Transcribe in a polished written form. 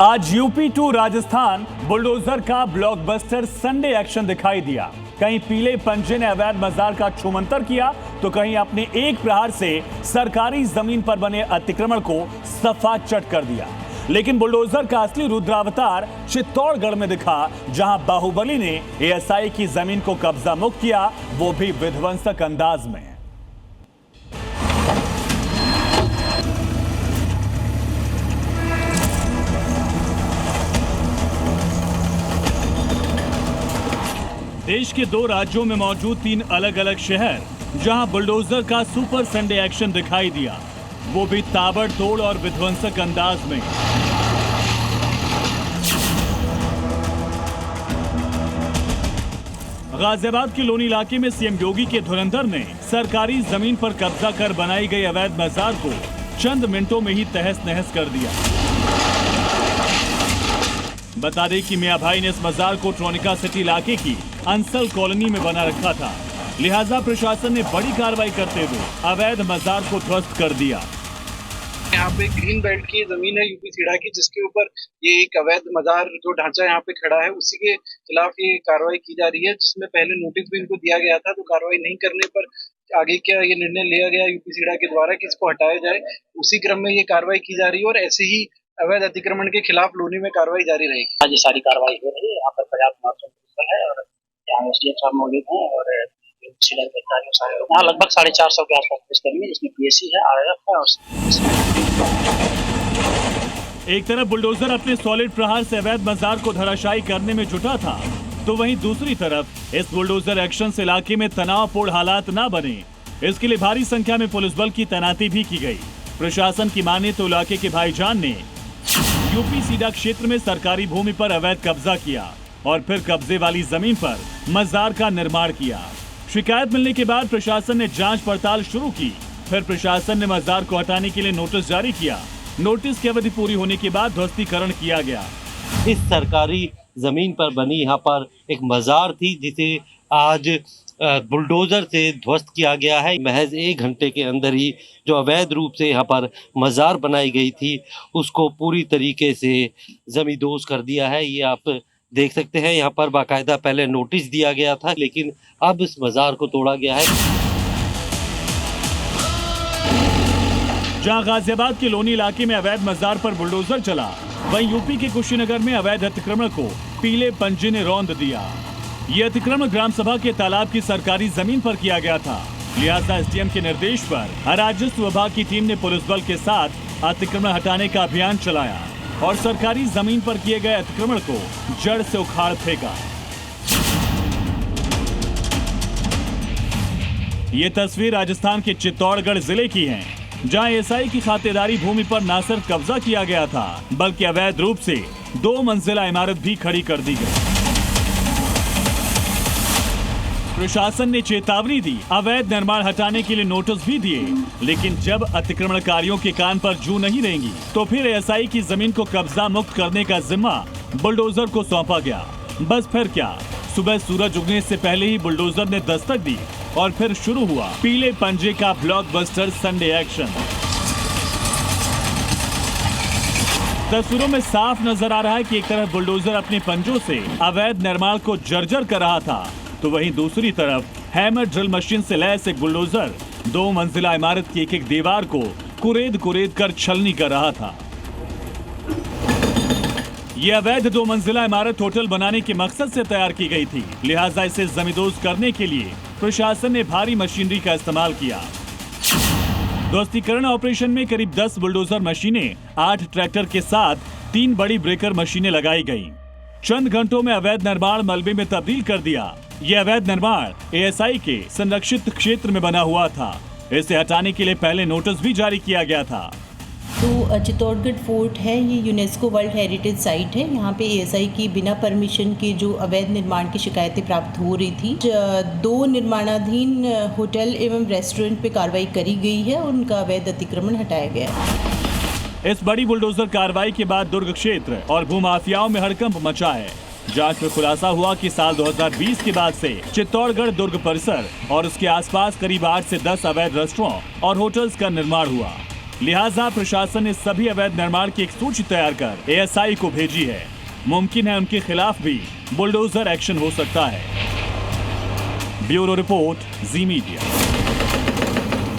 आज UP to Rajasthan bulldozer का blockbuster Sunday action दिखाई दिया। कहीं पीले पंजे ने अवैध बाजार का छूमंतर किया तो कहीं अपने एक प्रहार से सरकारी जमीन पर बने अतिक्रमण को सफा चट कर दिया। लेकिन बुलडोजर का असली रुद्रावतार चित्तौड़गढ़ में दिखा, जहां बाहुबली ने एएसआई की जमीन को कब्जा मुक्त किया, वो भी विध्वंसक अंदाज में। देश के 2 राज्यों में मौजूद 3 अलग अलग शहर जहां बुलडोजर का सुपर संडे एक्शन दिखाई दिया, वो भी ताबड़तोड़ और विध्वंसक अंदाज में। गाजियाबाद के लोनी इलाके में सीएम योगी के धुरंधर ने सरकारी जमीन पर कब्जा कर बनाई गई अवैध बाजार को चंद मिनटों में ही तहस नहस कर दिया। बता दें कि मियां भाई ने इस बाजार को ट्रोनिका सिटी इलाके की अंसल कॉलोनी में बना रखा था, लिहाजा प्रशासन ने बड़ी कार्रवाई करते हुए अवैध बाजार को ध्वस्त कर दिया। यहाँ पे ग्रीन बेल्ट की जमीन है यूपी सीडा की, जिसके ऊपर ये एक अवैध बाजार जो ढांचा यहाँ पे खड़ा है, उसी के खिलाफ ये कार्रवाई की जा रही है, जिसमें पहले नोटिस भी इनको दिया गया था। तो कार्रवाई नहीं करने पर आगे क्या ये निर्णय लिया गया यूपी सीडा के द्वारा कि इसको हटाया जाए। उसी क्रम में ये कार्रवाई की जा रही है और ऐसे ही अवैध अतिक्रमण के खिलाफ लोनी में कार्रवाई जारी रहेगी। आज ये सारी कार्रवाई हो रही है। यहाँ पर पर्याप्त मात्रा में है और यहाँ एसडीएम साहब मौजूद हैं और सारे लोग यहाँ लगभग 450 के आसपास पुलिसकर्मी, जिसमें पीएससी है, आरएएफ है। और एक तरफ बुलडोजर अपने सॉलिड प्रहार से अवैध बाजार को धराशायी करने में जुटा था, तो वहीं दूसरी तरफ इस बुलडोजर एक्शन से इलाके में तनावपूर्ण हालात न बने, इसके लिए भारी संख्या में पुलिस बल की तैनाती भी की गई। प्रशासन की माने तो इलाके के भाईजान ने यूपी सीडा क्षेत्र में सरकारी भूमि पर अवैध कब्जा किया और फिर कब्जे वाली जमीन पर मजार का निर्माण किया। शिकायत मिलने के बाद प्रशासन ने जांच पड़ताल शुरू की। फिर प्रशासन ने मजार को हटाने के लिए नोटिस जारी किया। नोटिस की अवधि पूरी होने के बाद ध्वस्तीकरण किया गया। इस सरकारी जमीन पर बनी यहाँ पर एक मजार थी, जिसे आज बुलडोजर से ध्वस्त किया गया है। महज 1 घंटे के अंदर ही जो अवैध रूप से यहाँ पर मजार बनाई गई थी, उसको पूरी तरीके से जमींदोज कर दिया है। ये आप देख सकते हैं, यहाँ पर बाकायदा पहले नोटिस दिया गया था, लेकिन अब इस मजार को तोड़ा गया है। जहां गाजियाबाद के लोनी इलाके में अवैध मजार पर बुलडोजर चला, वहीं यूपी के कुशीनगर में अवैध अतिक्रमण को पीले पंजे ने रौंद दिया। ये अतिक्रमण ग्राम सभा के तालाब की सरकारी जमीन पर किया गया था, लिहाजा एसडीएम के निर्देश पर राजस्व विभाग की टीम ने पुलिस बल के साथ अतिक्रमण हटाने का अभियान चलाया और सरकारी जमीन पर किए गए अतिक्रमण को जड़ से उखाड़ फेंका। ये तस्वीर राजस्थान के चित्तौड़गढ़ जिले की है, जहां एएसआई की खातेदारी भूमि पर न सिर्फ कब्जा किया गया था, बल्कि अवैध रूप से 2 मंजिला इमारत भी खड़ी कर दी गई। प्रशासन ने चेतावनी दी, अवैध निर्माण हटाने के लिए नोटिस भी दिए, लेकिन जब अतिक्रमणकारियों के कान पर जू नहीं रहेंगी, तो फिर एएसआई की जमीन को कब्जा मुक्त करने का जिम्मा बुलडोजर को सौंपा गया। बस फिर क्या, सुबह सूरज उगने से पहले ही बुलडोजर ने दस्तक दी और फिर शुरू हुआ पीले पंजे का ब्लॉकबस्टर संडे एक्शन। तस्वीरों में साफ नजर आ रहा है कि एक तरफ बुलडोजर अपने पंजों से अवैध निर्माण को जर्जर कर रहा था, तो वहीं दूसरी तरफ हैमर ड्रिल मशीन से लैस एक बुलडोजर 2 मंजिला इमारत की एक दीवार को कुरेद कर छलनी कर रहा था। यह अवैध 2 मंजिला इमारत होटल बनाने के मकसद से तैयार की गई थी, लिहाजा इसे जमींदोज करने के लिए प्रशासन ने भारी मशीनरी का इस्तेमाल किया। ध्वस्तीकरण ऑपरेशन में करीब 10 बुलडोजर मशीनें, 8 ट्रैक्टर के साथ 3 बड़ी ब्रेकर मशीनें लगाई गईं। चंद घंटों में अवैध निर्माण मलबे में तब्दील कर दिया। यह अवैध निर्माण एएसआई के संरक्षित क्षेत्र में बना हुआ था। इसे हटाने के लिए पहले नोटिस भी जारी किया गया था। तो चित्तौड़गढ़ फोर्ट है, ये यूनेस्को वर्ल्ड हेरिटेज साइट है। यहाँ पे एएसआई की बिना परमिशन के जो अवैध निर्माण की शिकायतें प्राप्त हो रही थी, 2 निर्माणाधीन होटल एवं रेस्टोरेंट पे कार्रवाई करी गई है और उनका अवैध अतिक्रमण हटाया गया है। इस बड़ी बुलडोजर कार्रवाई के बाद दुर्ग क्षेत्र और भूमाफियाओं में हड़कंप मचा है। जांच में खुलासा हुआ कि साल 2020 के बाद से चित्तौड़गढ़ दुर्ग परिसर और उसके आसपास करीब 8 से 10 अवैध रेस्टोरेंट और होटल्स का निर्माण हुआ। लिहाजा प्रशासन ने सभी अवैध निर्माण की एक सूची तैयार कर एएसआई को भेजी है। मुमकिन है उनके खिलाफ भी बुलडोजर एक्शन हो सकता है। ब्यूरो रिपोर्ट, जी मीडिया।